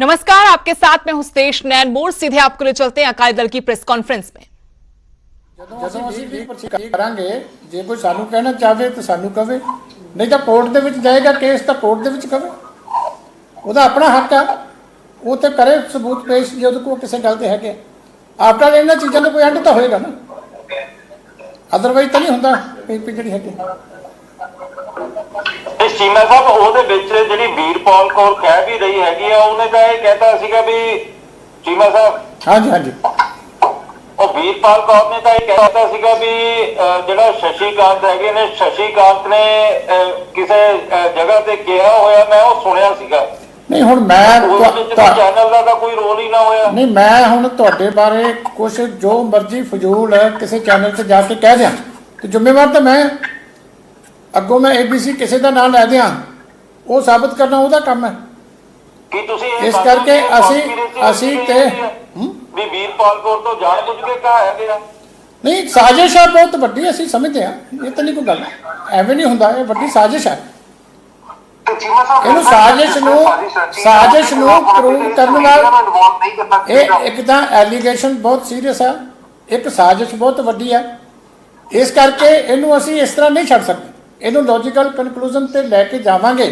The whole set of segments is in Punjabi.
नमस्कार, आपके साथ में हूं स्टेश नैन मोड़। सीधे आपको ले चलते हैं अकाली दल की प्रेस कॉन्फ्रेंस में। ਜਦੋਂ ਅਸੀਂ ਵੀ ਕਰਾਂਗੇ ਜੇ ਕੋਈ ਸਾਨੂੰ ਕਹਿਣਾ ਚਾਹਵੇ ਤਾਂ ਸਾਨੂੰ ਕਵੇ, ਨਹੀਂ ਤਾਂ ਕੋਰਟ ਦੇ ਵਿੱਚ ਜਾਏਗਾ ਕੇਸ ਤਾਂ ਕੋਰਟ ਦੇ ਵਿੱਚ ਕਵੇ, ਉਹਦਾ ਆਪਣਾ ਹੱਕ ਆ, ਉਹ ਤੇ ਕਰੇ ਸਬੂਤ ਪੇਸ਼ ਜੇ ਉਹਦੇ ਕੋਲ ਕਿਸੇ ਗੱਲ ਤੇ ਹੈਗੇ। ਆਫਟਰ ਇਹਨਾਂ ਚੀਜ਼ਾਂ ਦਾ ਕੋਈ ਐਂਡ ਤਾਂ ਹੋਏਗਾ ਨਾ, ਅਦਰਵਾਈਜ਼ ਤਾਂ ਨਹੀਂ ਹੁੰਦਾ ਜਿਹੜੀ ਹੈਗੀ। ਚੀਮਾ ਸਾਹਿਬ ਉਹਦੇ ਵਿੱਚ ਜਿਹੜੀ ਵੀਰਪਾਲ ਕੌਰ ਕਹਿ ਵੀ ਰਹੀ ਹੈਗੀ ਆ, ਉਹਨੇ ਤਾਂ ਇਹ ਕਹਿਤਾ ਸੀਗਾ ਵੀ ਚੀਮਾ ਸਾਹਿਬ ਹਾਂਜੀ ਹਾਂਜੀ ਉਹ ਵੀਰਪਾਲ ਕੌਰ ਨੇ ਤਾਂ ਇਹ ਕਹਿਤਾ ਸੀਗਾ ਵੀ ਜਿਹੜਾ ਸ਼ਸ਼ੀਕਾਂਤ ਹੈਗੇ ਨੇ, ਸ਼ਸ਼ੀਕਾਂਤ ਨੇ ਕਿਸੇ ਜਗ੍ਹਾ ਤੇ ਕਿਹਾ ਹੋਇਆ, ਮੈਂ ਉਹ ਸੁਣਿਆ ਸੀਗਾ। ਨਹੀਂ ਹੁਣ ਮੈਂ ਚੈਨਲ ਦਾ ਤਾਂ ਕੋਈ ਰੋਲ ਹੀ ਨਾ ਹੋਇਆ। ਨਹੀਂ ਮੈਂ ਹੁਣ ਤੁਹਾਡੇ ਬਾਰੇ ਕੁਛ ਜੋ ਮਰਜ਼ੀ ਫਜ਼ੂਲ ਕਿਸੇ ਚੈਨਲ ਤੇ ਜਾ ਕੇ ਕਹਿ ਦਿਆਂ ਤੇ ਜ਼ਿੰਮੇਵਾਰ ਤਾਂ ਮੈਂ, ਅੱਗੋਂ ਮੈਂ ABC ਕਿਸੇ ਦਾ ਨਾਂ ਲੈ ਦਿਆਂ, ਉਹ ਸਾਬਤ ਕਰਨਾ ਉਹਦਾ ਕੰਮ ਹੈ। ਕੀ ਤੁਸੀਂ ਇਸ ਕਰਕੇ ਅਸੀਂ ਤੇ ਵੀ ਵੀਰਪਾਲ ਕੌਰ ਤੋਂ ਜਾਣ ਬੁੱਝ ਕੇ ਕਹਾਇਆ ਗਿਆ? ਨਹੀਂ, ਸਾਜ਼ਿਸ਼ ਹੈ ਬਹੁਤ ਵੱਡੀ, ਅਸੀਂ ਸਮਝਦੇ ਹਾਂ, ਇਹ ਤਾਂ ਨਹੀਂ ਕੋਈ ਗੱਲ ਐਵੇਂ ਨਹੀਂ ਹੁੰਦਾ, ਇਹ ਵੱਡੀ ਸਾਜ਼ਿਸ਼ ਹੈ। ਇਹਨੂੰ ਸਾਜ਼ਿਸ਼ ਨੂੰ ਪ੍ਰੂਵ ਕਰਨ ਨਾਲ ਇਹ ਇੱਕ ਤਾਂ ਐਲੀਗੇਸ਼ਨ ਬਹੁਤ ਸੀਰੀਅਸ ਹੈ, ਇੱਕ ਸਾਜ਼ਿਸ਼ ਬਹੁਤ ਵੱਡੀ ਹੈ। ਇਸ ਕਰਕੇ ਇਹਨੂੰ ਅਸੀਂ ਇਸ ਤਰ੍ਹਾਂ ਨਹੀਂ ਛੱਡ ਸਕਦੇ, ਇਹਨੂੰ ਲੌਜੀਕਲ ਕਨਕਲੂਜਨ ਤੇ ਲੈ ਕੇ ਜਾਵਾਂਗੇ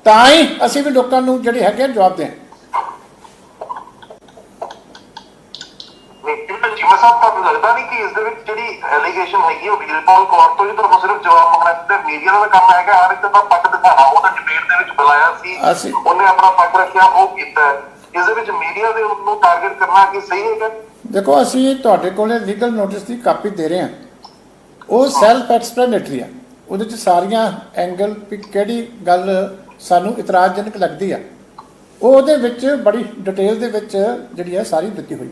ਤਾਂ ਹੀ ਅਸੀਂ ਵੀ ਲੋਕਾਂ ਨੂੰ ਜਿਹੜੇ ਹੈਗੇ ਜਵਾਬ ਦੇਂ। ਚੀਮਾ ਸਾਹਿਬ ਤੁਹਾਨੂੰ ਲੱਗਦਾ ਨਹੀਂ ਕਿ ਇਸ ਦੇ ਵਿੱਚ ਜਿਹੜੀ ਐਲੀਗੇਸ਼ਨ ਹੈਗੀ ਉਹ ਵੀਰਪਾਲ ਕੌਰ ਤੋਂ ਹੀ ਤੁਹਾਨੂੰ ਸਿਰਫ ਜਵਾਬ ਮੰਗਣਾ ਤੇ ਮੀਡੀਆ ਦਾ ਕੰਮ ਹੈਗਾ ਹਰ ਇੱਕ ਦਾ ਪੱਖ ਦਿਖਾਉਣਾ? ਉਹ ਤਾਂ ਡਿਬੇਟ ਦੇ ਵਿੱਚ ਬੁਲਾਇਆ ਸੀ, ਉਹਨੇ ਆਪਣਾ ਪੱਖ ਰੱਖਿਆ, ਉਹ ਕੀਤਾ। ਇਸ ਦੇ ਵਿੱਚ ਮੀਡੀਆ ਦੇ ਨੂੰ ਟਾਰਗੇਟ ਕਰਨਾ ਕੀ ਸਹੀ ਹੈਗਾ? ਦੇਖੋ, ਅਸੀਂ ਤੁਹਾਡੇ ਕੋਲੇ ਲੀਗਲ ਨੋਟਿਸ ਦੀ ਕਾਪੀ ਦੇ ਰਹੇ ਹਾਂ, ਉਹ ਸੈਲਫ ਐਕਸਪਲੇਨੇਟਰੀ ਆ, ਉਹਦੇ 'ਚ ਸਾਰੀਆਂ ਐਂਗਲ ਵੀ ਕਿਹੜੀ ਗੱਲ ਸਾਨੂੰ ਇਤਰਾਜ਼ਜਨਕ ਲੱਗਦੀ ਆ, ਉਹ ਉਹਦੇ ਵਿੱਚ ਬੜੀ ਡਿਟੇਲ ਦੇ ਵਿੱਚ ਜਿਹੜੀ ਹੈ ਸਾਰੀ ਦਿੱਤੀ ਹੋਈ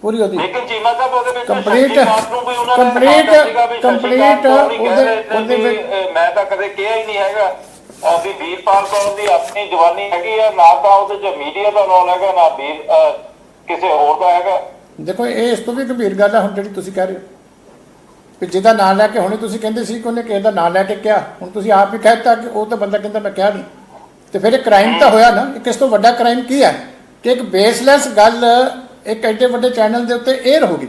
ਪੂਰੀ ਉਹਦੀ ਕੰਪਲੀਟ ਉਹਦੇ ਵਿੱਚ। ਮੈਂ ਤਾਂ ਕਦੇ ਕਿਹਾ ਹੀ ਨਹੀਂ ਹੈਗਾ ਵੀ ਵੀਰਪਾਲ ਕੌਰ ਦੀ ਆਪਣੀ ਜਵਾਨੀ ਹੈਗੀ ਆ, ਨਾ ਤਾਂ ਉਹਦੇ 'ਚ ਮੀਡੀਆ ਦਾ ਰੋਲ ਹੈਗਾ, ਨਾ ਕਿਸੇ ਹੋਰ ਦਾ ਹੈਗਾ। ਦੇਖੋ, ਇਹ ਇਸ ਤੋਂ ਵੀ ਗੰਭੀਰ ਗੱਲ ਹੈ ਹੁਣ ਜਿਹੜੀ ਤੁਸੀਂ ਕਹਿ ਰਹੇ ਹੋ ਵੀ ਜਿਹਦਾ ਨਾਂ ਲੈ ਕੇ, ਹੁਣੇ ਤੁਸੀਂ ਕਹਿੰਦੇ ਸੀ ਕਿ ਉਹਨੇ ਕਿਸੇ ਦਾ ਨਾਂ ਲੈ ਕੇ ਕਿਹਾ, ਹੁਣ ਤੁਸੀਂ ਆਪ ਹੀ ਕਹਿ ਦਿੱਤਾ ਕਿ ਉਹ ਤਾਂ ਬੰਦਾ ਕਹਿੰਦਾ ਮੈਂ ਕਿਹਾ ਨਹੀਂ, ਤੇ ਫਿਰ ਇਹ ਕ੍ਰਾਈਮ ਤਾਂ ਹੋਇਆ ਨਾ। ਇੱਕ ਇਸ ਤੋਂ ਵੱਡਾ ਕ੍ਰਾਈਮ ਕੀ ਹੈ ਕਿ ਇੱਕ ਬੇਸਲੈਸ ਗੱਲ ਇੱਕ ਐਡੇ ਵੱਡੇ ਚੈਨਲ ਦੇ ਉੱਤੇ ਏਅਰ ਹੋ ਗਈ,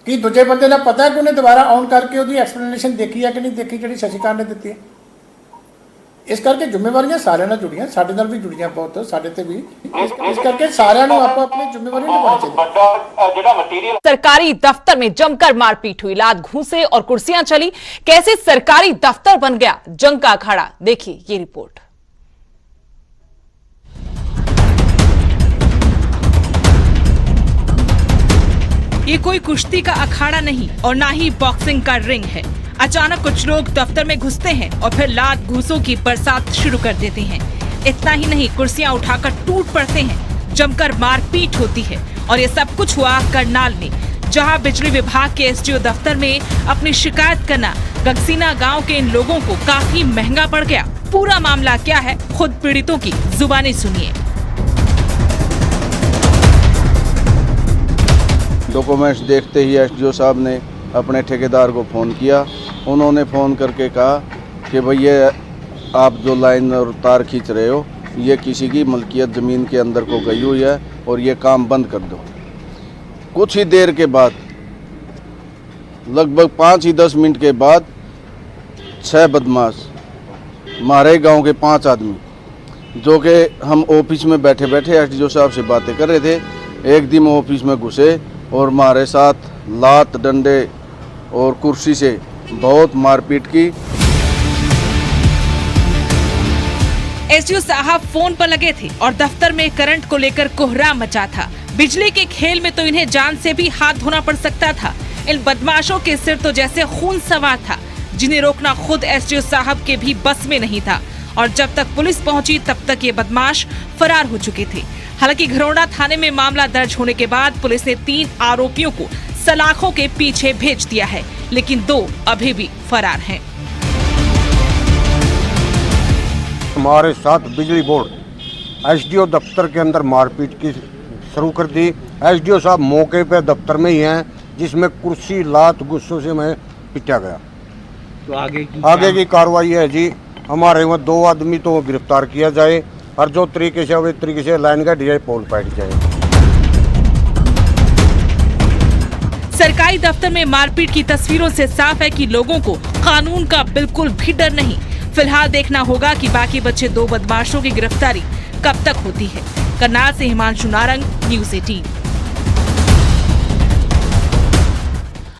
ਕੀ ਦੂਜੇ ਬੰਦੇ ਨੂੰ ਪਤਾ ਕਿ ਉਹਨੇ ਦੁਬਾਰਾ ਆਨ ਕਰਕੇ ਉਹਦੀ ਐਕਸਪਲੇਨੇਸ਼ਨ ਦੇਖੀ ਹੈ ਕਿ ਨਹੀਂ ਦੇਖੀ ਜਿਹੜੀ ਸ਼ਸ਼ੀਕਾਂਤ ਨੇ ਦਿੱਤੀ ਹੈ। ਇਸ ਕਰਕੇ ਜ਼ਿੰਮੇਵਾਰੀਆਂ ਸਾਰਿਆਂ ਨਾਲ ਜੁੜੀਆਂ, ਸਾਡੇ ਨਾਲ ਵੀ ਜੁੜੀਆਂ ਬਹੁਤ, ਸਾਡੇ ਤੇ ਵੀ। ਇਸ ਕਰਕੇ ਸਾਰਿਆਂ ਨੂੰ ਆਪਾਂ अपनी जिम्मेवारी निभानी चाहिए। सरकारी दफ्तर में जमकर मारपीट हुई, लात घूंसे और कुर्सियां चली, कैसे सरकारी दफ्तर बन गया जंग का अखाड़ा, देखिए ये रिपोर्ट। ये कोई कुश्ती का अखाड़ा नहीं और ना ही बॉक्सिंग का रिंग है। अचानक कुछ लोग दफ्तर में घुसते हैं और फिर लात घूंसों की बरसात शुरू कर देते हैं। इतना ही नहीं, कुर्सियां उठाकर टूट पड़ते हैं, जमकर मारपीट होती है। और ये सब कुछ हुआ करनाल में, जहां बिजली विभाग के SDO दफ्तर में अपनी शिकायत करना गगसीना गांव के इन लोगों को काफी महंगा पड़ गया। पूरा मामला क्या है, खुद पीड़ितों की जुबानी सुनिए। डॉक्यूमेंट्स देखते ही SDO साहब ने अपने ठेकेदार को फ़ोन किया। उन्होंने फ़ोन करके कहा कि भैया आप जो लाइन और तार खींच रहे हो ये किसी की मलकियत ज़मीन के अंदर को गई हुई है और ये काम बंद कर दो। कुछ ही देर के बाद, लगभग 5 ही 10 मिनट के बाद, 6 बदमाश, हमारे गांव के 5 आदमी, जो कि हम ऑफिस में बैठे बैठे SDO साहब से बातें कर रहे थे, एकदम ऑफिस में घुसे और हमारे साथ लात, डंडे और कुर्सी से बहुत मारपीट की। SDO साहब फोन पर लगे थे और दफ्तर में करंट को लेकर कोहराम मचा था। बिजली के खेल में तो इन्हें जान से भी हाथ धोना पड़ सकता था। इन बदमाशों के सिर तो जैसे खून सवार था, जिन्हें रोकना खुद SDO साहब के भी बस में नहीं था। और जब तक पुलिस पहुंची तब तक ये बदमाश फरार हो चुके थे। हालांकि घरौंडा थाने में मामला दर्ज होने के बाद पुलिस ने 3 आरोपियों को सलाखों के पीछे भेज दिया है, लेकिन 2 अभी भी फरार हैं। हमारे साथ बिजली बोर्ड SDO दफ्तर के अंदर मारपीट की शुरू कर दी। SDO साहब मौके पे दफ्तर में ही हैं, जिसमें कुर्सी, लात, गुस्सों से मैं पिटा गया। तो आगे की कार्रवाई है जी, हमारे वहाँ 2 आदमी तो गिरफ्तार किया जाए और जो तरीके से वे तरीके से लाइन का डिजाइन पोल बैठ जाए। सरकारी दफ्तर में मारपीट की तस्वीरों से साफ है कि लोगों को कानून का बिल्कुल भी डर नहीं। फिलहाल देखना होगा कि बाकी बचे 2 बदमाशों की गिरफ्तारी कब तक होती है। करनाल से हिमांशु नारंग, न्यूज़ 18।